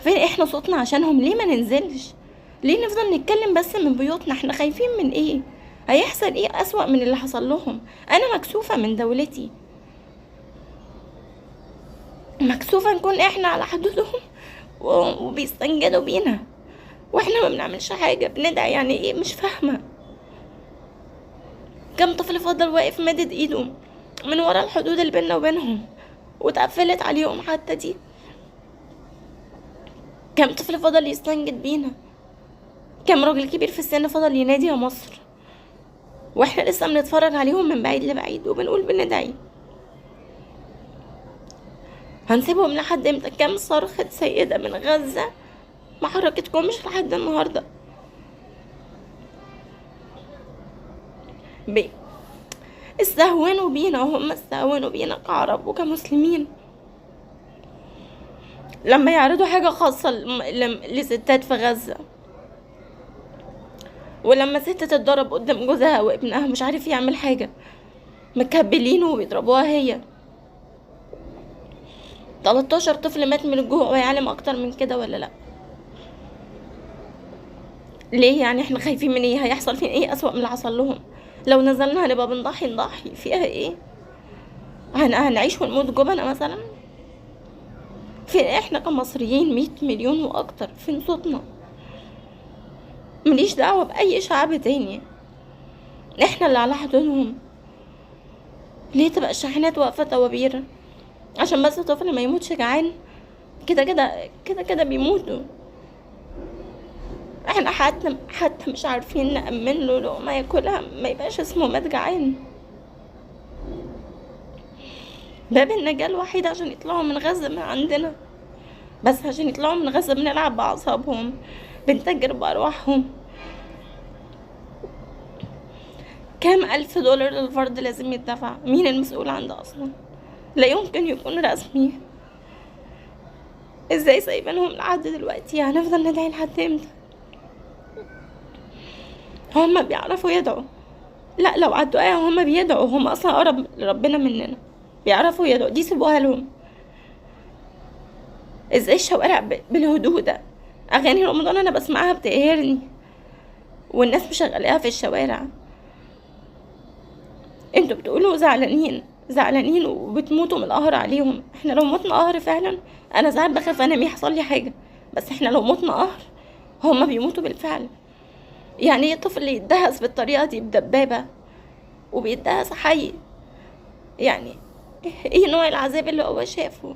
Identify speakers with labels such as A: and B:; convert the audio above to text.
A: فين احنا صوتنا عشانهم؟ ليه ما ننزلش؟ ليه نفضل نتكلم بس من بيوتنا؟ احنا خايفين من ايه؟ هيحصل ايه اسوأ من اللي حصل لهم؟ انا مكسوفة من دولتي، مكسوفة نكون احنا على حدودهم وبيستنجدوا بينا واحنا ما بنعملش حاجة، بندعي يعني ايه؟ مش فاهمة. كم طفل فضل واقف مادد ايده من ورا الحدود اللي بيننا وبينهم واتقفلت عليهم حتى دي؟ كم طفل فضل يستنجد بينا؟ كم راجل كبير في السن فضل ينادي يا مصر واحنا لسه بنتفرج عليهم من بعيد لبعيد وبنقول بندعي؟ هنسيبهم لحد امتى؟ كم صرخة سيدة من غزة ما حركتكمش لحد النهاردة؟ استهونوا بينا، وهم استهونوا بينا كعرب وكمسلمين لما يعرضوا حاجة خاصة لستات في غزة، ولما ست تتضرب قدام جوزها وابنها مش عارف يعمل حاجة مكبلينه وبيضربوها هي. 13 طفل مات من الجوع، ويعلم اكتر من كده ولا لا؟ ليه يعني؟ احنا خايفين من ايه؟ هيحصل فين ايه اسوأ من اللي حصل لهم؟ لو نزلنا هنبقى نضحي فيها ايه؟ هنعيش ونموت جبنة مثلا؟ فين احنا كمصريين 100 مليون واكتر؟ فين صوتنا؟ مليش دعوة بأي شعب تاني، احنا اللي على حدودهم. ليه تبقى الشاحنات واقفة طوابير عشان بس طفل ما يموتش جعان؟ كده كده كده كده بيموتوا. احنا حتى مش عارفين نأمن له لقمة ياكلها، ما يبقاش اسمه مات جعان. باب النجاة الوحيد عشان يطلعوا من غزة من عندنا، بس عشان يطلعوا من غزة بنلعب بأعصابهم، بنتاجر بأرواحهم. كام ألف دولار للفرد لازم يدفع؟ مين المسؤول عن ده أصلا؟ لا يمكن يكون رسمي. ازاي سايبينهم لحد دلوقتي؟ هنفضل ندعي لحد امتى؟ هما بيعرفوا يدعوا؟ لا، لو على الدعاء هما بيدعوا، هما اصلا اقرب لربنا مننا، بيعرفوا يدعوا، دي سيبوها لهم. ازاي الشوارع بالهدوء ده؟ اغاني رمضان انا بسمعها بتقهرني والناس مشغلاها في الشوارع. انتوا بتقولوا زعلانين وبتموتوا من القهر عليهم. احنا لو متنا قهر فعلا، انا ساعات بخاف انام يحصل لي حاجه، بس احنا لو متنا قهر هما بيموتوا بالفعل. يعني ايه طفل يدهس بالطريقه دي بدبابه وبيدهس حي؟ يعني ايه نوع العذاب اللي هو شافه؟